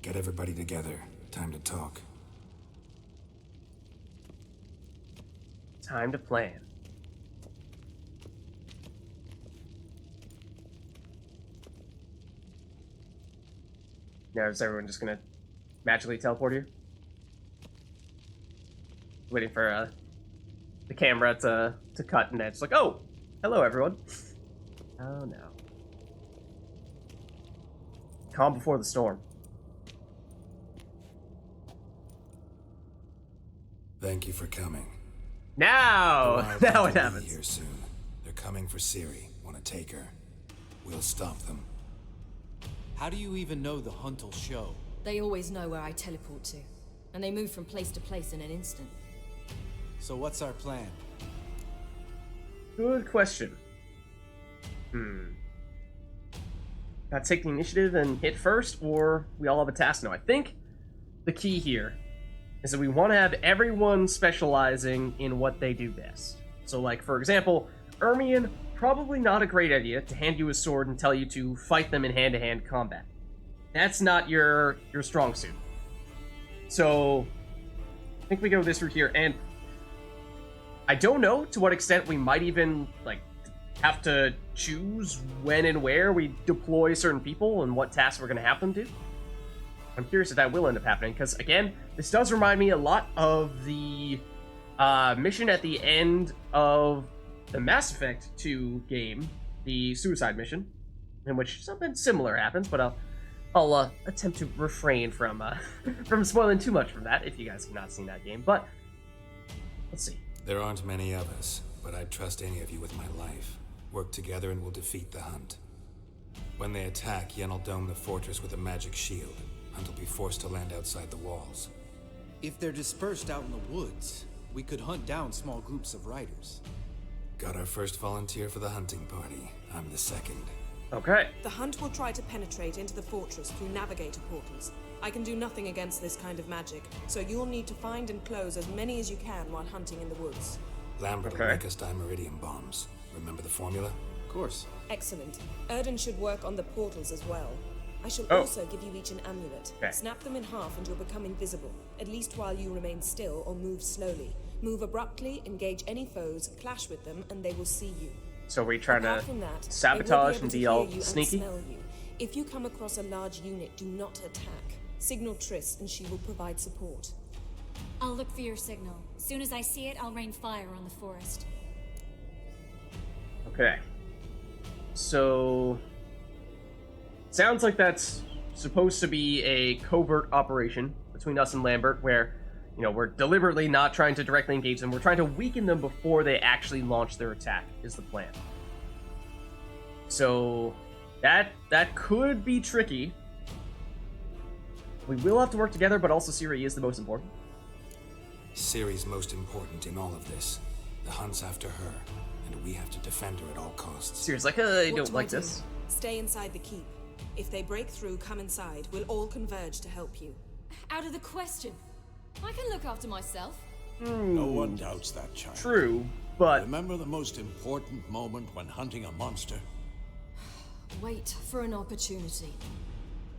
Get everybody together. Time to talk. Time to plan. Now is everyone just gonna magically teleport here? Waiting for the camera to cut, and it's like, oh, hello everyone. Oh no. Calm before the storm. Thank you for coming. Now it Be happens. here soon. They're coming for Ciri. Want to take her? We'll stop them. How do you even know the hunt will show? They always know where I teleport to, and they move from place to place in an instant. So what's our plan? Good question. Gotta take the initiative and hit first, or we all have a task now. I think the key here is that we want to have everyone specializing in what they do best. So, like, for example, Ermion, probably not a great idea to hand you a sword and tell you to fight them in hand-to-hand combat. That's not your strong suit. So, I think we go this route here, and I don't know to what extent we might even, like, have to choose when and where we deploy certain people and what tasks we're going to have them do. I'm curious if that will end up happening, because, again, this does remind me a lot of the mission at the end of the Mass Effect 2 game, the suicide mission, in which something similar happens, but I'll attempt to refrain from from spoiling too much from that if you guys have not seen that game, but let's see. There aren't many of us, but I'd trust any of you with my life. Work together and we'll defeat the Hunt. When they attack, Yen will dome the fortress with a magic shield. Hunt will be forced to land outside the walls. If they're dispersed out in the woods, we could hunt down small groups of riders. Got our first volunteer for the hunting party. I'm the second. Okay. The Hunt will try to penetrate into the fortress through navigator portals. I can do nothing against this kind of magic, so you'll need to find and close as many as you can while hunting in the woods. Lambert will make us dimeridium bombs. Remember the formula? Of course. Excellent. Erden should work on the portals as well. I shall Oh. also give you each an amulet. Okay. Snap them in half and you'll become invisible, at least while you remain still or move slowly. Move abruptly, engage any foes, clash with them, and they will see you. So we trying to Apart from that, sabotage they will and be be able all to hear you sneaky? and smell you. If you come across a large unit, do not attack. Signal Triss and she will provide support. I'll look for your signal. Soon as I see it, I'll rain fire on the forest. Okay. So sounds like that's supposed to be a covert operation between us and Lambert, where, you know, we're deliberately not trying to directly engage them. We're trying to weaken them before they actually launch their attack, is the plan. So that could be tricky. We will have to work together, but also Ciri is the most important. Ciri's most important in all of this. The Hunt's after her, and we have to defend her at all costs. Ciri's like, I What don't do like do? this. Stay inside the keep. If they break through, come inside. We'll all converge to help you. Out of the question. I can look after myself. No one doubts that, child. True, but Remember the most important moment when hunting a monster? Wait for an opportunity.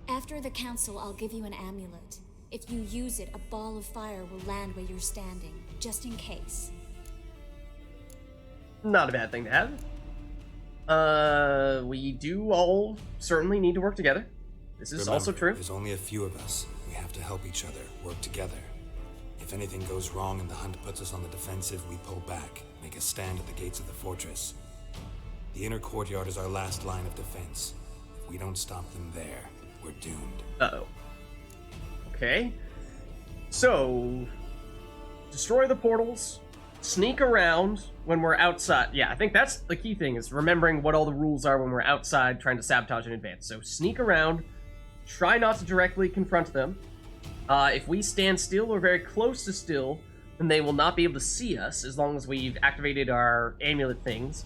After the council, I'll give you an amulet. If you use it, a ball of fire will land where you're standing, just in case. not a bad thing to have. We do all certainly need to work together. This is also true. There's only a few of us. We have to help each other, work together. If anything goes wrong and the Hunt puts us on the defensive, we pull back, make a stand at the gates of the fortress. The inner courtyard is our last line of defense. If we don't stop them there, we're doomed. Uh-oh. Okay. So, destroy the portals, sneak around when we're outside. Yeah, I think that's the key thing, is remembering what all the rules are when we're outside trying to sabotage in advance. So sneak around, try not to directly confront them. If we stand still or very close to still, then they will not be able to see us as long as we've activated our amulet things.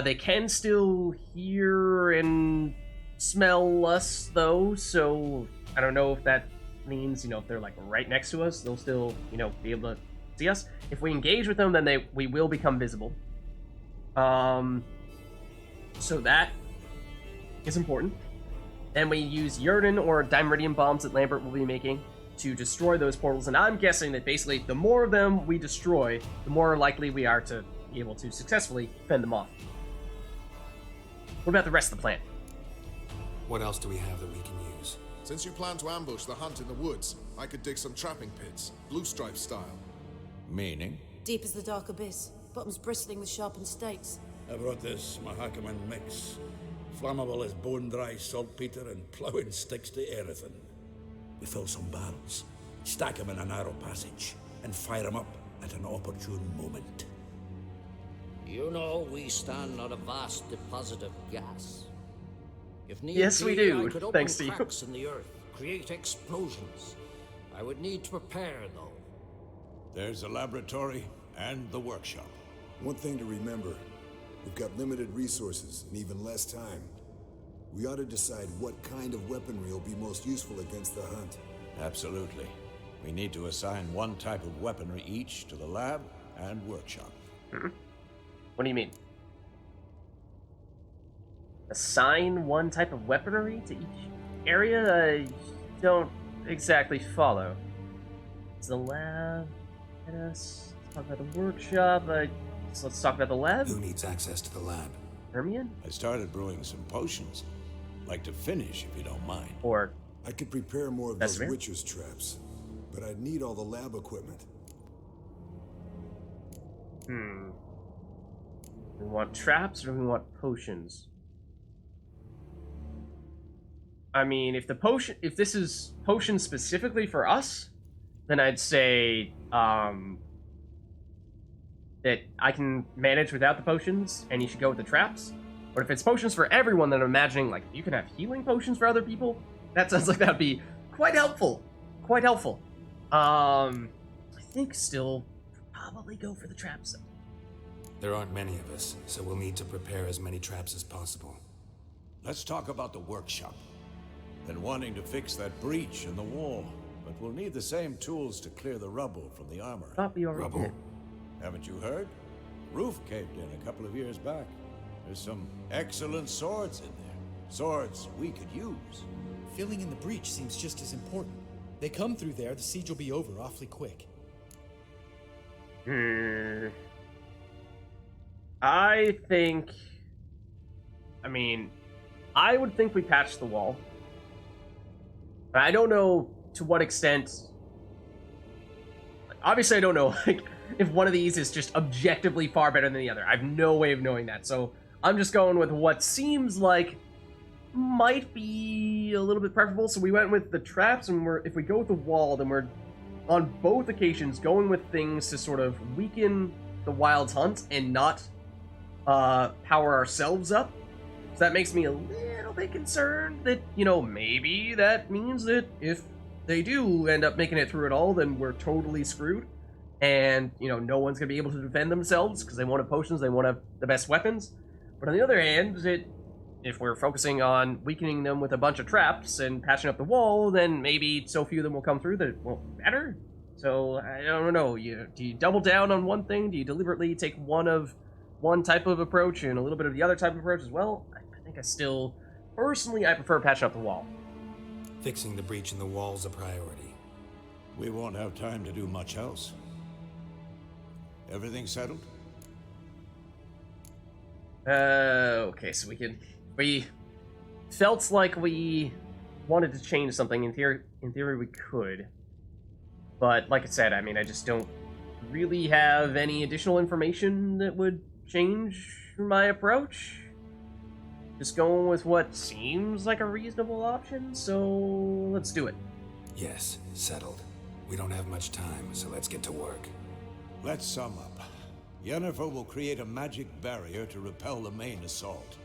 They can still hear and smell us, though, so I don't know if that means, if they're, like, right next to us, they'll still, be able to see us. If we engage with them, then we will become visible. So that is important. Then we use Yurden or Dimeridium bombs that Lambert will be making to destroy those portals. And I'm guessing that basically the more of them we destroy, the more likely we are to be able to successfully fend them off. What about the rest of the plan? What else do we have that we can use? Since you plan to ambush the hunt in the woods, I could dig some trapping pits, blue stripe style. Meaning? Deep as the dark abyss, bottoms bristling with sharpened stakes. I brought this Mahakaman mix. Flammable as bone-dry saltpeter and ploughing sticks to everything. We fill some barrels, stack them in a narrow passage, and fire them up at an opportune moment. You know, we stand on a vast deposit of gas. If need Yes, we be, do, I could open thanks to you. cracks in the earth, create explosions. I would need to prepare, though. There's the laboratory and the workshop. One thing to remember, we've got limited resources and even less time. We ought to decide what kind of weaponry will be most useful against the hunt. Absolutely. We need to assign one type of weaponry each to the lab and workshop. What do you mean? Assign one type of weaponry to each area? I don't exactly follow. It's the lab. Let's talk about the workshop. So let's talk about the lab. Who needs access to the lab? Hermione? I started brewing some potions. Like to finish, if you don't mind. Or I could prepare more of That's those fair. witcher's traps, but I'd need all the lab equipment. Do we want traps or do we want potions? I mean, if this is potion specifically for us, then I'd say that I can manage without the potions, and you should go with the traps. But if it's potions for everyone, then I'm imagining like you can have healing potions for other people. That sounds like that'd be quite helpful. Quite helpful. I think still probably go for the traps. There aren't many of us, so we'll need to prepare as many traps as possible. Let's talk about the workshop. Been wanting to fix that breach in the wall, but we'll need the same tools to clear the rubble from the armor. Thought we already Rubble? did. Haven't you heard? Roof caved in a couple of years back. There's some excellent swords in there. Swords we could use. Filling in the breach seems just as important. They come through there, the siege will be over awfully quick. I think... I mean, I would think we patched the wall. But I don't know to what extent... Obviously, I don't know like, if one of these is just objectively far better than the other. I have no way of knowing that, so I'm just going with what seems like might be a little bit preferable. So we went with the traps, and if we go with the wall, then we're, on both occasions, going with things to sort of weaken the Wild's hunt and not power ourselves up. So that makes me a little bit concerned that, you know, maybe that means that if they do end up making it through it all, then we're totally screwed. And, you know, no one's going to be able to defend themselves because they won't have potions, they won't have the best weapons. But on the other hand, if we're focusing on weakening them with a bunch of traps and patching up the wall, then maybe so few of them will come through that it won't matter. So, I don't know. Do you double down on one thing? Do you deliberately take one type of approach and a little bit of the other type of approach as well? I think I still, personally, I prefer patching up the wall. Fixing the breach in the wall's a priority. We won't have time to do much else. Everything settled? Okay, so we felt like we wanted to change something. In theory we could. But like I said, I mean, I just don't really have any additional information that would change my approach. Just going with what seems like a reasonable option, so let's do it. Yes, settled. We don't have much time, so let's get to work. Let's sum up. Yennefer will create a magic barrier to repel the main assault.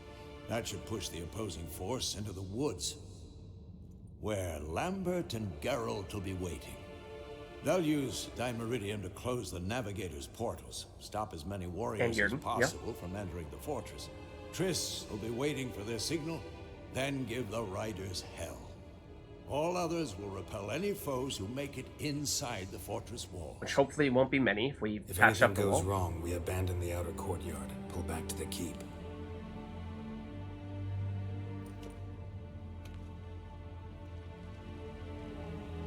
That should push the opposing force into the woods, where Lambert and Geralt will be waiting. They'll use Dimeridium to close the Navigator's portals, stop as many warriors as possible from entering the fortress. Triss will be waiting for their signal, then give the riders hell. All others will repel any foes who make it inside the fortress wall. Which hopefully won't be many if we If patch anything up the goes wall. wrong, we abandon the outer courtyard, pull back to the keep.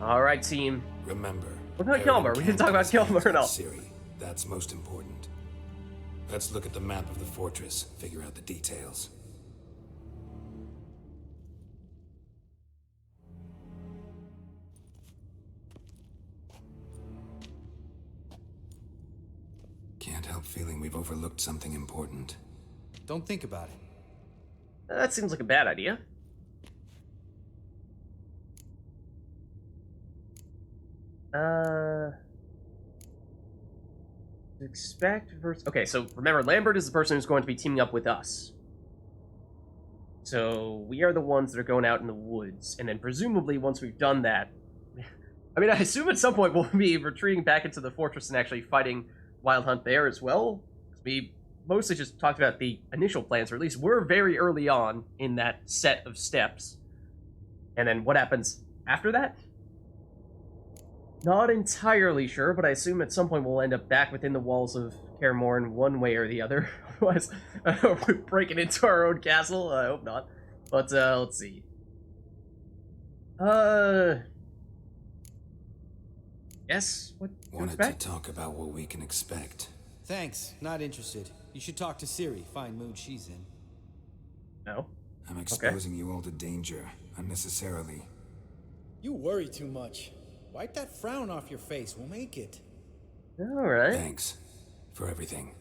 All right, team. Remember, What about Aaron Kilmer? We didn't talk about can't Kilmer at all. Ciri. That's most important. Let's look at the map of the fortress, figure out the details. Can't help feeling we've overlooked something important. Don't think about it. That seems like a bad idea. Expect versus... Okay, so remember, Lambert is the person who's going to be teaming up with us. So we are the ones that are going out in the woods, and then presumably once we've done that... I mean, I assume at some point we'll be retreating back into the fortress and actually fighting Wild Hunt there as well. We mostly just talked about the initial plans, or at least we're very early on in that set of steps. And then what happens after that? Not entirely sure, but I assume at some point we'll end up back within the walls of KAER MORHEN one way or the other. Otherwise, we're breaking into our own castle. I hope not. But, let's see. Yes? What to Wanted expect? to talk about what we can expect. Thanks, not interested. You should talk to Ciri. Fine mood she's in. No. I'm exposing you all to danger, unnecessarily. You worry too much. Wipe that frown off your face. We'll make it. Alright. Thanks for everything.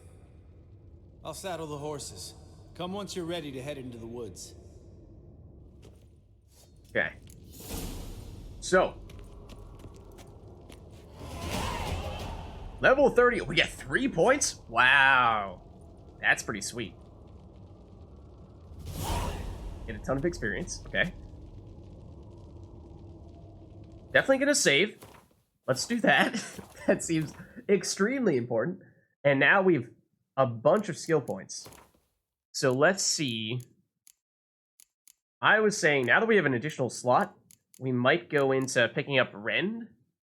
I'll saddle the horses. Come once you're ready to head into the woods. Okay. So. Level 30. We get 3 points? Wow. That's pretty sweet. Get a ton of experience. Okay. Definitely gonna save. Let's do that. That seems extremely important. And now we've a bunch of skill points. So let's see. I was saying, now that we have an additional slot, we might go into picking up Rend,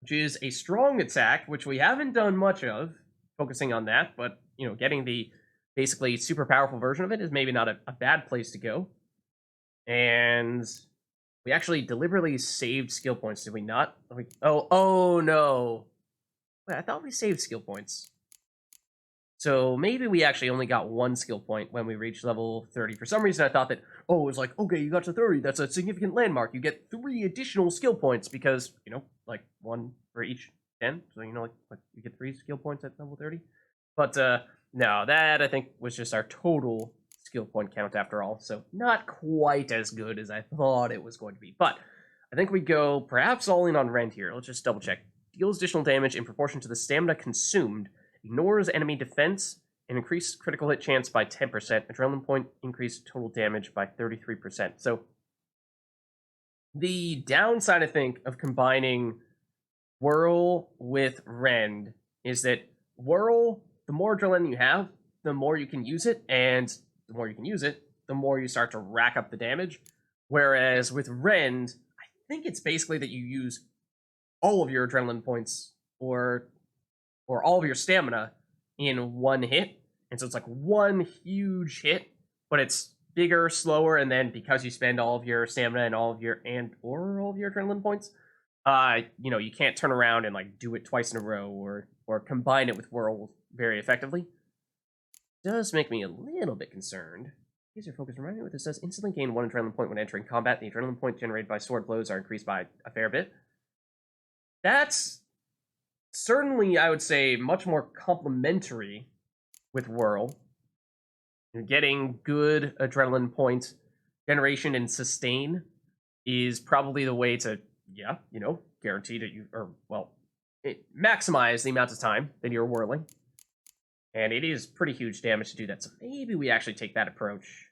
which is a strong attack, which we haven't done much of, focusing on that, but, you know, getting the basically super powerful version of it is maybe not a bad place to go. And we actually deliberately saved skill points, did we not? Oh no. Wait, I thought we saved skill points. So maybe we actually only got 1 skill point when we reached level 30. For some reason I thought that, oh, it was like, okay, you got to 30, that's a significant landmark. You get 3 additional skill points because, you know, like 1 for each 10. So, you know, like you get 3 skill points at level 30. But no, that I think was just our total skill point count after all. So not quite as good as I thought it was going to be. But I think we go perhaps all in on Rend here. Let's just double check. Deals additional damage in proportion to the stamina consumed. Ignores enemy defense and increase critical hit chance by 10%. Adrenaline point increase total damage by 33%. So the downside, I think, of combining Whirl with Rend is that Whirl, the more adrenaline you have, the more you can use it, and the more you can use it, the more you start to rack up the damage. Whereas with Rend, I think it's basically that you use all of your adrenaline points or all of your stamina in one hit. And so it's like one huge hit, but it's bigger, slower, and then because you spend all of your stamina and all of your adrenaline points, you know, you can't turn around and like do it twice in a row or combine it with Whirl very effectively. Does make me a little bit concerned. User focus. Remind me what this does. Instantly gain 1 adrenaline point when entering combat. The adrenaline point generated by sword blows are increased by a fair bit. That's certainly, I would say, much more complementary with Whirl. You're getting good adrenaline point generation and sustain is probably the way to, yeah, you know, guarantee that you, or, well, maximize the amount of time that you're whirling. And it is pretty huge damage to do that, so maybe we actually take that approach.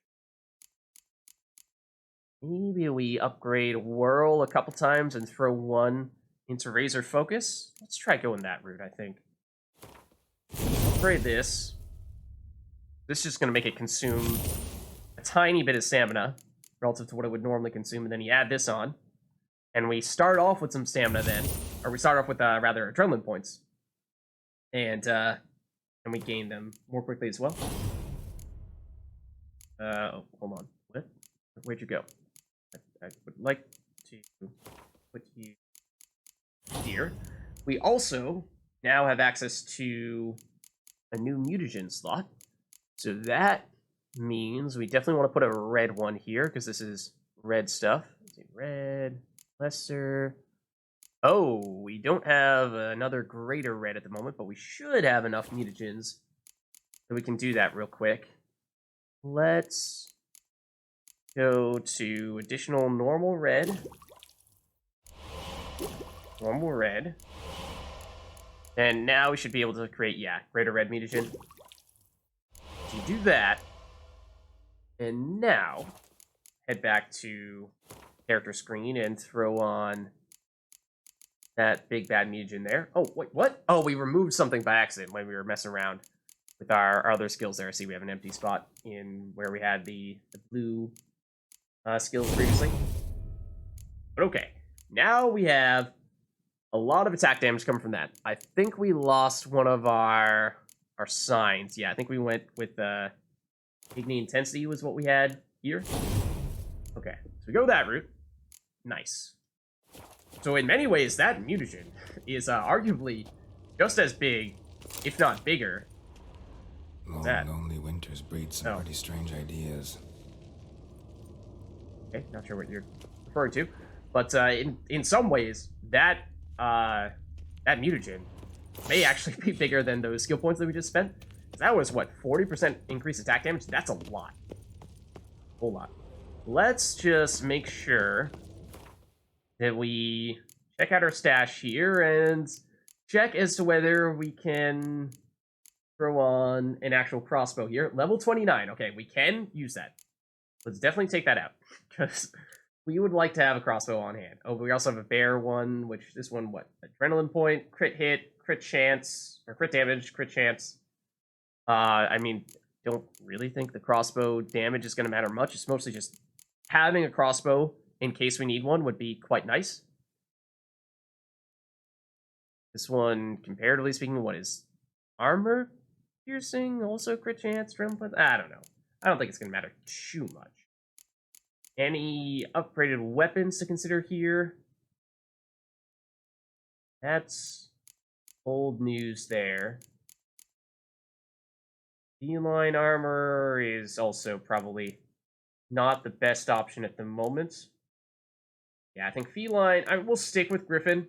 Maybe we upgrade Whirl a couple times and throw 1 into Razor Focus. Let's try going that route, I think. Upgrade this. This is just going to make it consume a tiny bit of stamina relative to what it would normally consume, and then you add this on. And we start off with some stamina then, or we start off with, rather, adrenaline points. And we gain them more quickly as well. Oh, hold on. What? Where'd you go? I would like to put you here. We also now have access to a new mutagen slot. So that means we definitely want to put a red one here, because this is red stuff. Let's see, red, lesser. Oh, we don't have another greater red at the moment, but we should have enough mutagens so we can do that real quick. Let's go to additional normal red. Normal red. And now we should be able to create, greater red mutagen. So you do that. And now, head back to character screen and throw on that big bad mutagen there. Oh, wait, what? Oh, we removed something by accident when we were messing around with our other skills there. See, we have an empty spot in where we had the blue skills previously. But okay, now we have a lot of attack damage coming from that. I think we lost one of our signs. Yeah, I think we went with Igni Intensity was what we had here. Okay, so we go that route. Nice. So in many ways, that mutagen is arguably just as big, if not bigger. Long, lonely winters breed some pretty strange ideas. Okay, not sure what you're referring to, but in some ways, that mutagen may actually be bigger than those skill points that we just spent. That was what, 40% increased attack damage? That's a lot. Whole lot. Let's just make sure that we check out our stash here and check as to whether we can throw on an actual crossbow here. Level 29. Okay, we can use that. Let's definitely take that out, because we would like to have a crossbow on hand. Oh, but we also have a bear one, which this one, what? Adrenaline point, crit hit, crit chance, or crit damage, crit chance. I mean, don't really think the crossbow damage is going to matter much. It's mostly just having a crossbow in case we need one would be quite nice. This one, comparatively speaking, what is armor piercing? Also crit chance, adrenaline? I don't know. I don't think it's going to matter too much. Any upgraded weapons to consider here? That's old news there. Feline armor is also probably not the best option at the moment. Yeah, I think feline, I will stick with Griffin.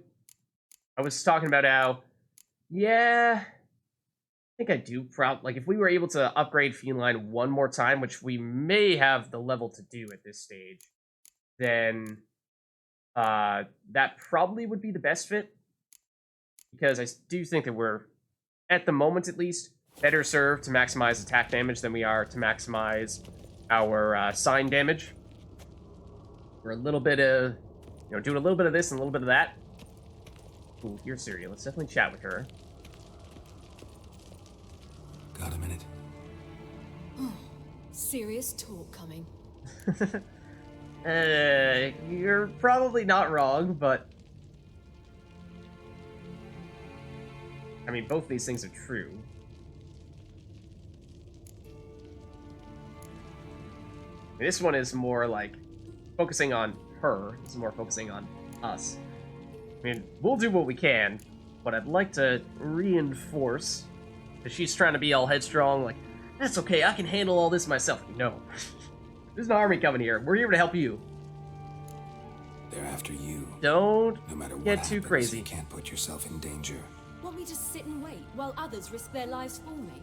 I was talking about how, yeah, I think I do like if we were able to upgrade feline one more time, which we may have the level to do at this stage, then that probably would be the best fit. Because I do think that we're, at the moment at least, better served to maximize attack damage than we are to maximize our sign damage. We're a little bit of, doing a little bit of this and a little bit of that. Ooh, here's Syria. Let's definitely chat with her. Got a minute? Serious talk coming. You're probably not wrong, but I mean, both these things are true. This one is more like focusing on her. This is more focusing on us. I mean, we'll do what we can, but I'd like to reinforce that she's trying to be all headstrong, like, that's okay, I can handle all this myself. No. There's an army coming here. We're here to help you. They're after you. Don't no matter what get too crazy. You can't put yourself in danger. Want me to sit and wait while others risk their lives for me?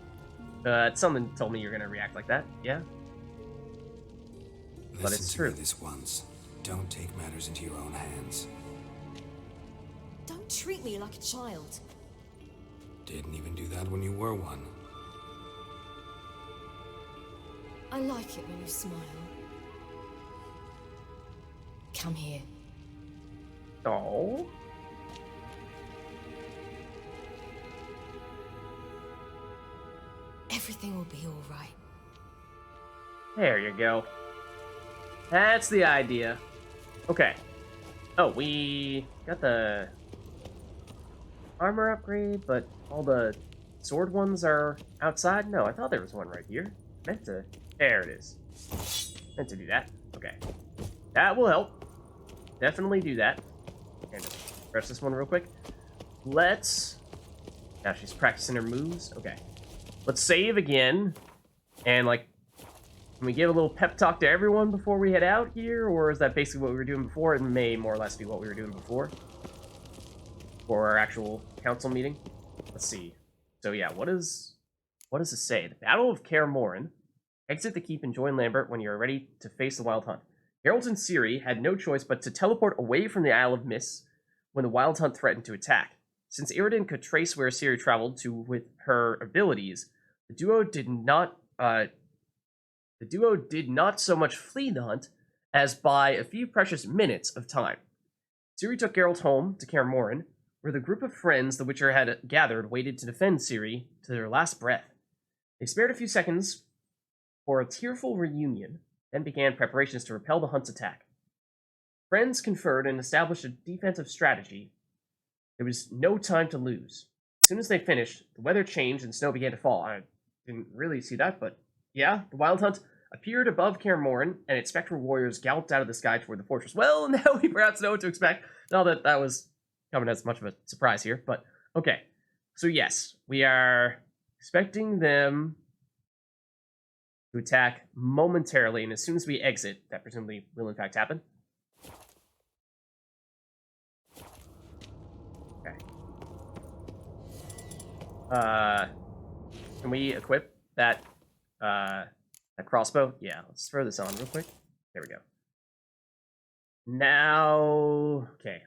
Something told me you're gonna react like that, yeah? But it's true. Listen to me this once. Don't take matters into your own hands. Don't treat me like a child. Didn't even do that when you were one. I like it when you smile. Come here. Oh. Everything will be all right. There you go. That's the idea. Okay. Oh, we got the armor upgrade, but all the sword ones are outside? No, I thought there was one right here. Meant to... There it is. Meant to do that. Okay. That will help. Definitely do that. And refresh this one real quick. Let's... Now she's practicing her moves. Okay. Let's save again. And, like, can we give a little pep talk to everyone before we head out here? Or is that basically what we were doing before? It may more or less be what we were doing before. For our actual council meeting. Let's see. So, yeah, what does it say? The Battle of KAER MORHEN. Exit the keep and join Lambert when you're ready to face the Wild Hunt. Geralt and Ciri had no choice but to teleport away from the Isle of Mists when the Wild Hunt threatened to attack. Since Iriden could trace where Ciri traveled to with her abilities, the duo did not so much flee the hunt as buy a few precious minutes of time. Ciri took Geralt home to KAER MORHEN, where the group of friends the Witcher had gathered waited to defend Ciri to their last breath. They spared a few seconds for a tearful reunion, then began preparations to repel the hunt's attack. Friends conferred and established a defensive strategy. There was no time to lose. As soon as they finished, the weather changed and snow began to fall. I didn't really see that, but yeah, the Wild Hunt appeared above KAER MORHEN, and its spectral warriors galloped out of the sky toward the fortress. Well, now we perhaps know what to expect. Not that that was coming as much of a surprise here, but okay. So yes, we are expecting them to attack momentarily, and as soon as we exit, that presumably will in fact happen. Okay. Can we equip that crossbow? Yeah, let's throw this on real quick. There we go. Now, okay.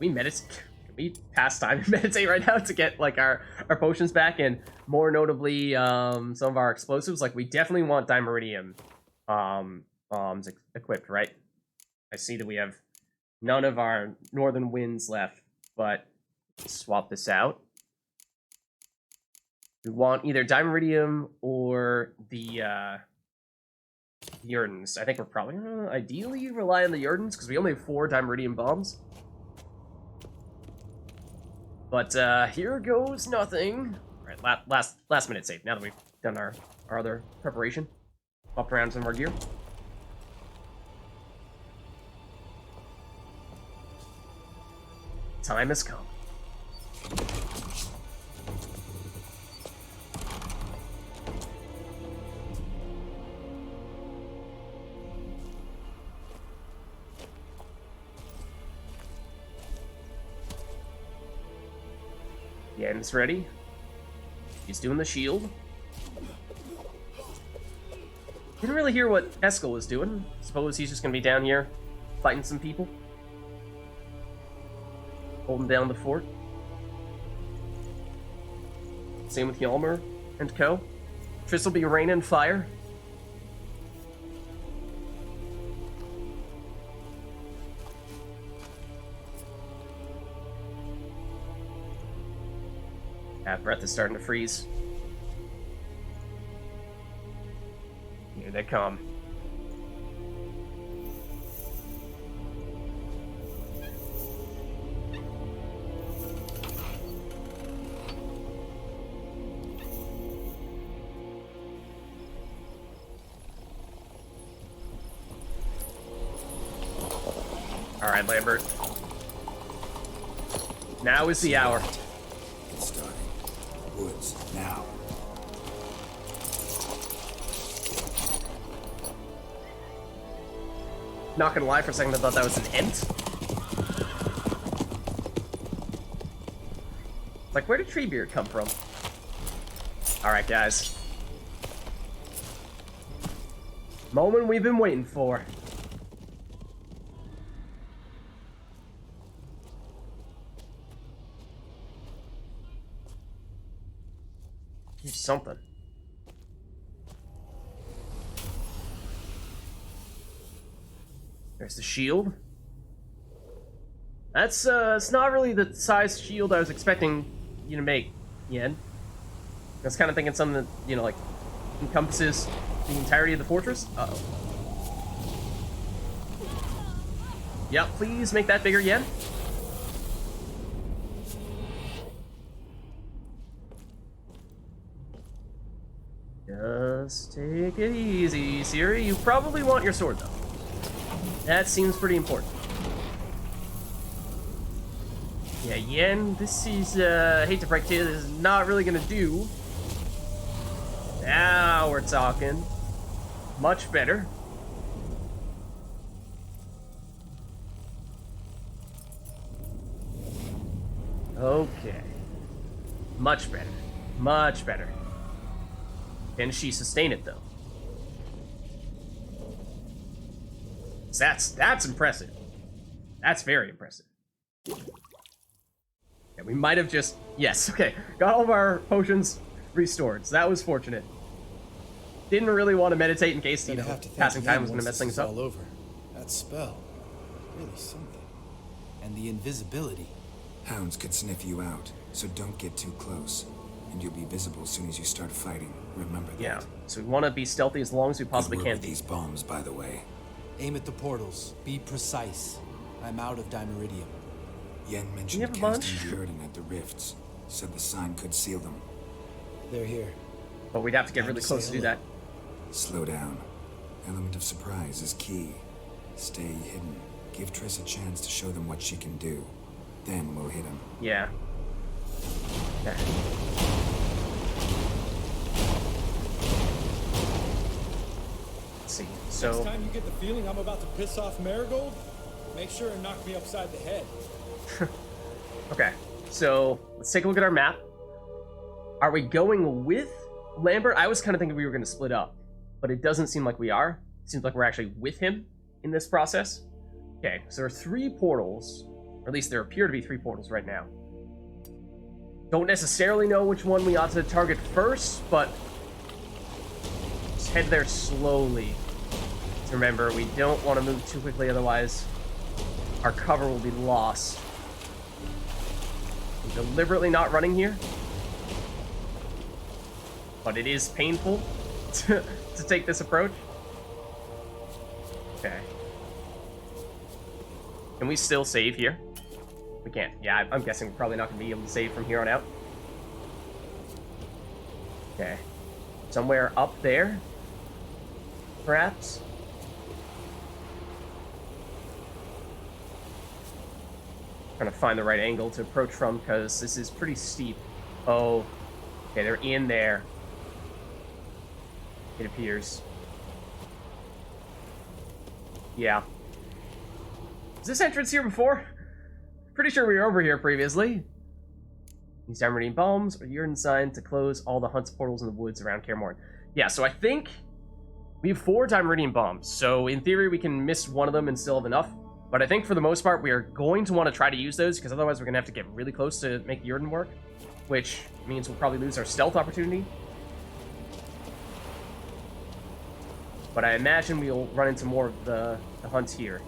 We meditate. Can we pass time and meditate right now to get like our potions back, and more notably some of our explosives? Like, we definitely want Dimeridium bombs equipped, right? I see that we have none of our northern winds left, but let's swap this out. We want either Dimeridium or the Urdens. I think we're probably gonna ideally rely on the Urdens because we only have 4 Dimeridium bombs. But here goes nothing. All right, last minute save. Now that we've done our other preparation, swapped around some of our gear. Time has come. Yen's ready. He's doing the shield. Didn't really hear what Eskel was doing. Suppose he's just gonna be down here fighting some people. Holding down the fort. Same with Hjalmar and co. Triss will be raining fire. Breath is starting to freeze. Here they come. All right, Lambert. Now is the hour. It's starting. Woods, now. Not gonna lie, for a second I thought that was an Ent. Like, where did Treebeard come from? Alright, guys. Moment we've been waiting for. Here's something. There's the shield. That's, it's not really the size shield I was expecting you to make, Yen. I was kind of thinking something that, you know, like, encompasses the entirety of the fortress. Uh-oh. Yep, please make that bigger, Yen. Just take it easy, Ciri. You probably want your sword, though. That seems pretty important. Yeah, Yen, this is, I hate to break to you, this is not really gonna do. Now we're talking. Much better. Okay. Much better. Much better. Can she sustain it, though? That's impressive. That's very impressive. Yeah, we might have just... Yes, okay. Got all of our potions restored, so that was fortunate. Didn't really want to meditate in case, you know, passing time was going to mess things up. All over. That spell. Really something. And the invisibility. Hounds could sniff you out, so don't get too close. And you'll be visible as soon as you start fighting. Remember that. Yeah, so we want to be stealthy as long as we possibly can. These bombs, by the way. Aim at the portals. Be precise. I'm out of Dimeridium. Yen mentioned casting Jordan at the rifts. Said the sign could seal them. They're here. But we'd have to get really close to do that. Slow down. Element of surprise is key. Stay hidden. Give Triss a chance to show them what she can do. Then we'll hit him. Yeah. Okay. Let's see. So next time you get the feeling I'm about to piss off Marigold, make sure and knock me upside the head. Okay. So let's take a look at our map. Are we going with Lambert? I was kind of thinking we were going to split up, but it doesn't seem like we are. It seems like we're actually with him in this process. Okay, so there are 3 portals, or at least there appear to be 3 portals right now. Don't necessarily know which one we ought to target first, but just head there slowly. So remember, we don't want to move too quickly, otherwise our cover will be lost. I'm deliberately not running here, but it is painful to take this approach. Okay. Can we still save here? We can't. Yeah, I'm guessing we're probably not going to be able to save from here on out. Okay. Somewhere up there, perhaps? Trying to find the right angle to approach from, because this is pretty steep. Oh, okay, they're in there. It appears. Yeah. Is this entrance here before? Pretty sure we were over here previously. These Dimeridium bombs are Jordan sign to close all the hunt's portals in the woods around KAER Morhen. Yeah, so I think we have 4 Dimeridium bombs. So in theory, we can miss one of them and still have enough. But I think for the most part, we are going to want to try to use those, because otherwise we're going to have to get really close to make Jordan work, which means we'll probably lose our stealth opportunity. But I imagine we'll run into more of the hunts here.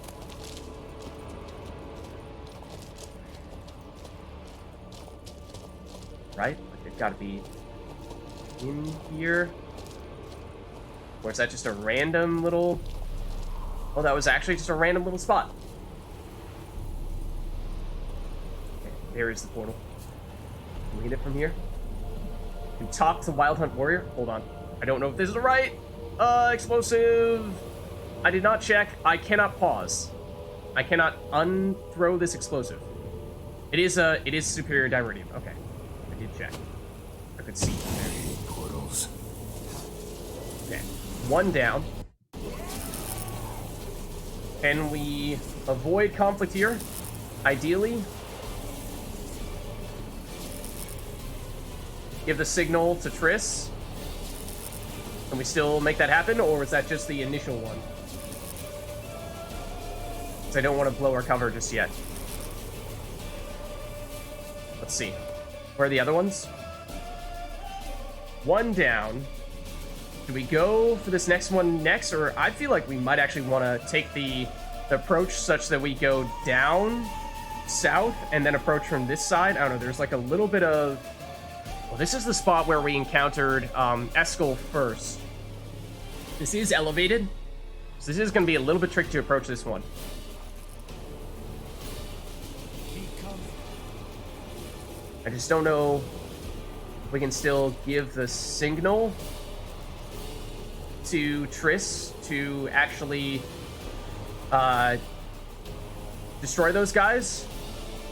Right? Like they've got to be in here. Or is that just a random little... Oh, that was actually just a random little spot. Okay, there is the portal. Can we hit it from here? Can talk to Wild Hunt Warrior? Hold on. I don't know if this is the right... explosive! I did not check. I cannot pause. I cannot unthrow this explosive. It is superior Dimeridium. Okay. I did check. I could see there. Portals. Okay. 1 down. Can we avoid conflict here? Ideally. Give the signal to Triss. Can we still make that happen, or is that just the initial one? Because I don't want to blow our cover just yet. Let's see. Where are the other ones? 1 down. Do we go for this next one next, or I feel like we might actually want to take the approach such that we go down south and then approach from this side? I don't know, there's like a little bit of... Well, this is the spot where we encountered Eskel first. This is elevated, so this is going to be a little bit tricky to approach this one. I just don't know if we can still give the signal to Triss to actually destroy those guys.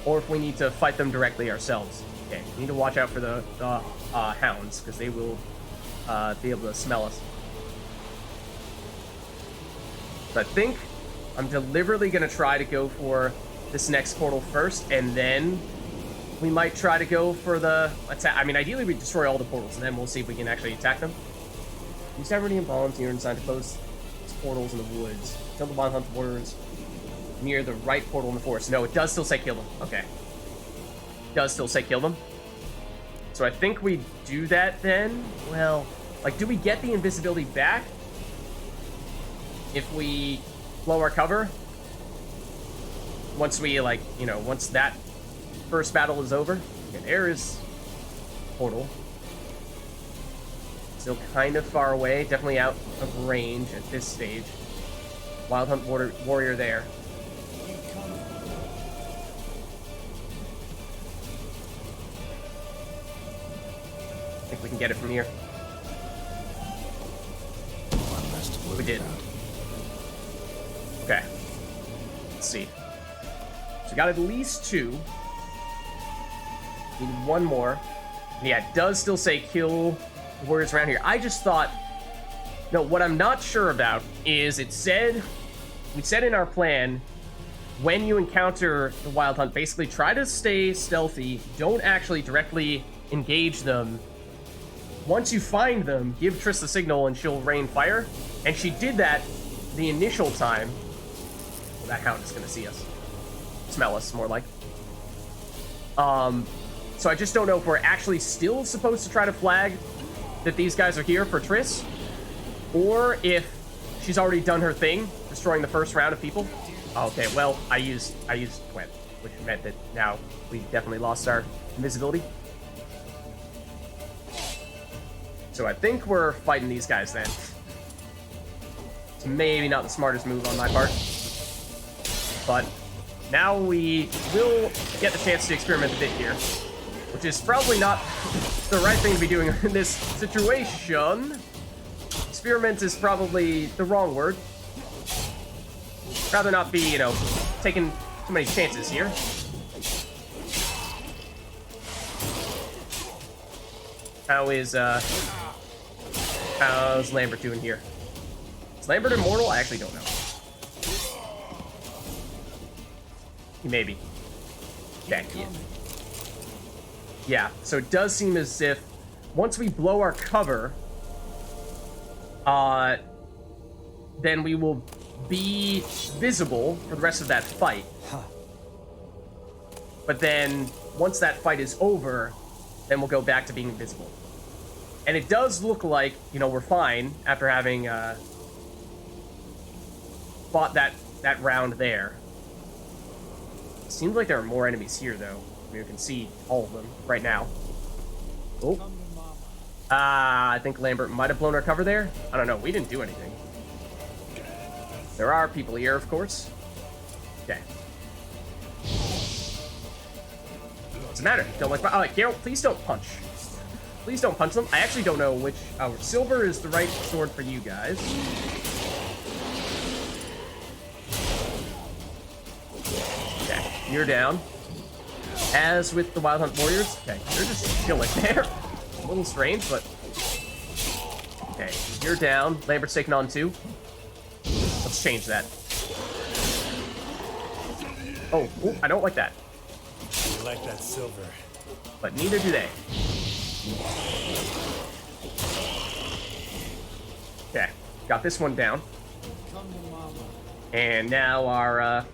or if we need to fight them directly ourselves. Okay, we need to watch out for the hounds, because they will be able to smell us. So I think I'm deliberately going to try to go for this next portal first, and then we might try to go for the attack. I mean, ideally we destroy all the portals, and then we'll see if we can actually attack them. Use Aberdeen bombs here inside to close these portals in the woods. Kill the Wild Hunt warriors near the right portal in the forest. No, it does still say kill them. Okay. It does still say kill them. So I think we do that then. Well, like, do we get the invisibility back if we blow our cover? Once we, like, you know, once that first battle is over. Okay, there is portal. Still kind of far away. Definitely out of range at this stage. Wild Hunt warrior there. I think we can get it from here. We did. Okay. Let's see. So we got at least 2. Need one more. Yeah, it does still say kill warriors around here. I just thought... No, what I'm not sure about is it said... We said in our plan, when you encounter the Wild Hunt, basically try to stay stealthy. Don't actually directly engage them. Once you find them, give Triss the signal and she'll rain fire. And she did that the initial time. Well, that hound is going to see us. Smell us, more like. So I just don't know if we're actually still supposed to try to flag that these guys are here for Triss, or if she's already done her thing, destroying the first round of people. Okay, well, I used Twent, which meant that now we definitely lost our invisibility. So I think we're fighting these guys then. It's maybe not the smartest move on my part, but now we will get the chance to experiment a bit here, which is probably not the right thing to be doing in this situation. Experiment is probably the wrong word. Rather not be, you know, taking too many chances here. How's Lambert doing here? Is Lambert immortal? I actually don't know. He may be. Okay, yeah, so it does seem as if once we blow our cover, then we will be visible for the rest of that fight. But then, once that fight is over, then we'll go back to being invisible. And it does look like, you know, we're fine after having fought that round there. Seems like there are more enemies here, though. We can see all of them right now. Oh. I think Lambert might have blown our cover there. I don't know. We didn't do anything. There are people here, of course. Okay. What's the matter? Don't like... Oh, Carol, please don't punch. Please don't punch them. I actually don't know which... Oh, silver is the right sword for you guys. Okay, you're down. As with the Wild Hunt warriors. Okay, they're just chilling there. A little strange, but... Okay, you're down. Lambert's taking on 2. Let's change that. Oh, I don't like that. You like that silver. But neither do they. Okay, got this one down. And now our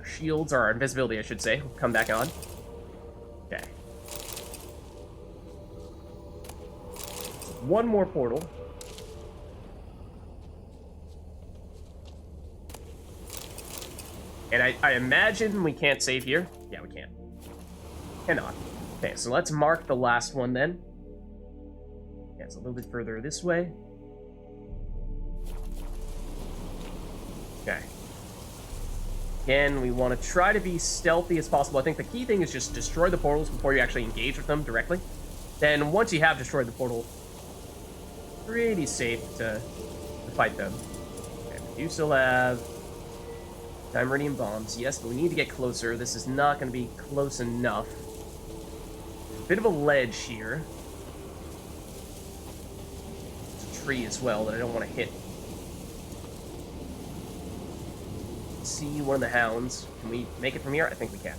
shields, or our invisibility, I should say, will come back on. Okay. One more portal. And I imagine we can't save here. Yeah, we can. Cannot. Okay, so let's mark the last one then. Yeah, it's a little bit further this way. Okay. Again, we want to try to be stealthy as possible. I think the key thing is just destroy the portals before you actually engage with them directly. Then once you have destroyed the portal, pretty safe to fight them. Okay, we do still have Dimeridium bombs, yes, but we need to get closer. This is not going to be close enough. Bit of a ledge here. There's a tree as well that I don't want to hit. See one of the hounds. Can we make it from here? I think we can.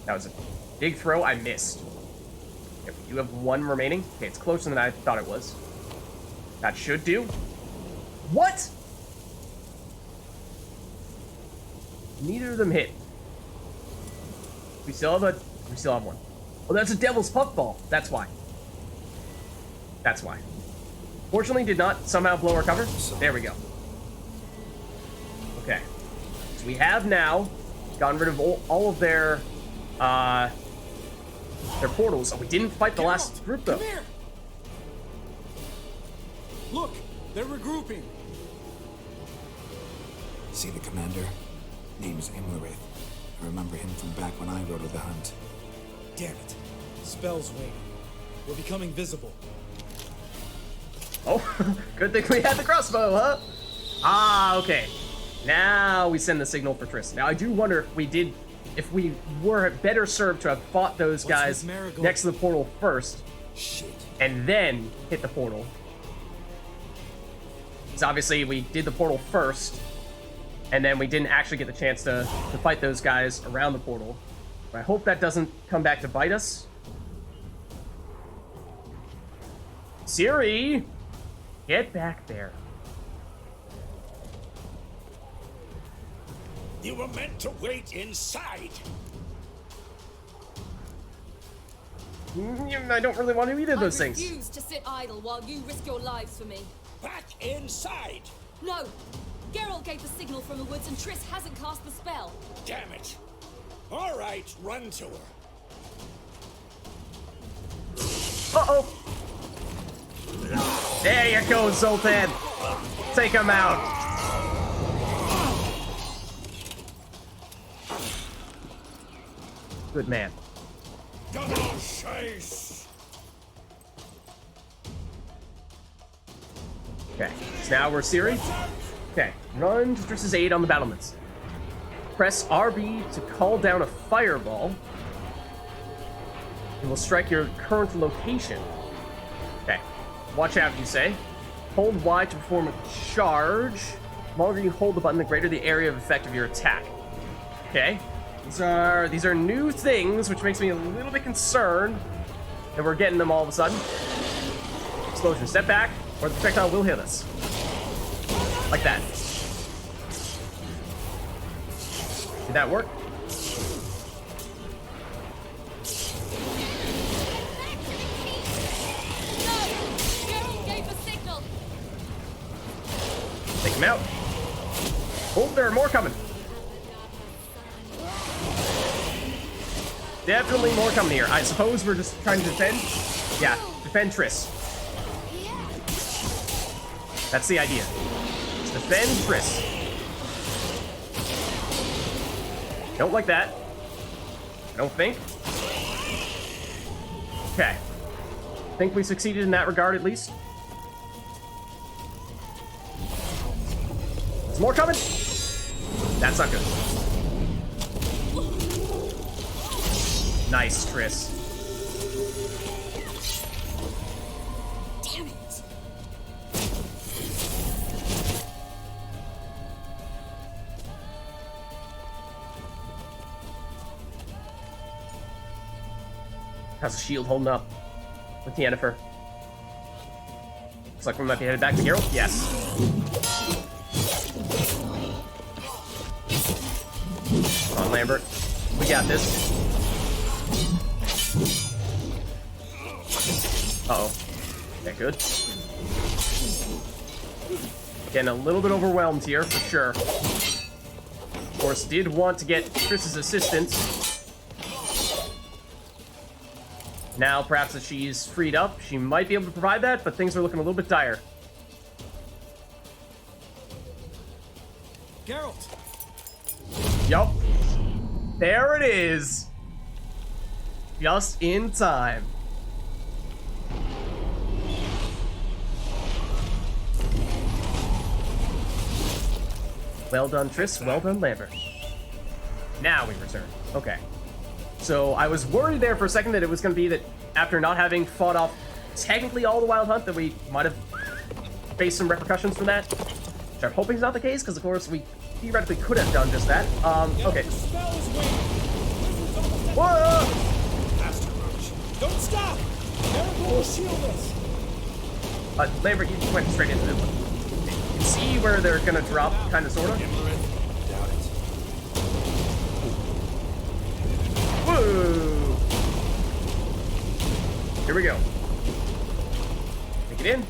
That was a big throw. I missed. Okay, we do have one remaining. Okay, it's closer than I thought it was. That should do. What? Neither of them hit. We still have one. Oh, that's a devil's puffball. That's why. That's why. Fortunately, did not somehow blow our cover. There we go. Okay. So we have now gotten rid of all of their portals. Oh, we didn't fight the last group though. Come here. Look, they're regrouping. See the commander? Name's MORHEN. I remember him from back when I rode with the hunt. Damn it. Spell's waning. We're becoming visible. Oh, good thing we had the crossbow, huh? Ah, okay. Now we send the signal for Triss. Now I do wonder if we were better served to have fought those guys next to the portal first. Shit. And then hit the portal. Because obviously we did the portal first, and then we didn't actually get the chance to fight those guys around the portal. But I hope that doesn't come back to bite us. Ciri! Get back there. You were meant to wait inside. I don't really want to eat those things. I refuse to sit idle while you risk your lives for me. Back inside. No! Geralt gave the signal from the woods and Triss hasn't cast the spell. Damn it. All right, run to her. Uh-oh. There you go, Zoltan. Take him out. Good man. Double chase. Okay, so now we're Ciri. Okay, run to Triss's aid on the battlements. Press RB to call down a fireball. It will strike your current location. Okay, watch out, you say. Hold Y to perform a charge. The longer you hold the button, the greater the area of effect of your attack. Okay, these are new things, which makes me a little bit concerned that we're getting them all of a sudden. Explosion, step back, or the projectile will hit us. Like that. Did that work? Take him out. Oh, there are more coming. Definitely more coming here. I suppose we're just trying to defend. Yeah, defend Triss. That's the idea. Let's defend Triss. Don't like that. I don't think. Okay. Think we succeeded in that regard at least. There's more coming. That's not good. Nice, Triss. Damn it. How's the shield holding up with Yennefer? Looks like we might be headed back to Geralt. Yes. Come on, Lambert. We got this. Uh-oh. Okay, good. Getting a little bit overwhelmed here, for sure. Of course, did want to get Triss's assistance. Now, perhaps that she's freed up, she might be able to provide that, but things are looking a little bit dire. Geralt! Yup. There it is. Just in time. Well done, Triss. Well done, Lambert. Now we return. Okay. So I was worried there for a second that it was going to be that after not having fought off technically all the Wild Hunt that we might have faced some repercussions from that. Which I'm hoping is not the case, because of course we theoretically could have done just that. Okay. Whoa! Don't stop! Eric will shield us! Lambert, you went straight into it. You can see where they're gonna drop, kinda, sorta. Doubt it. Whoa! Here we go. Take it in.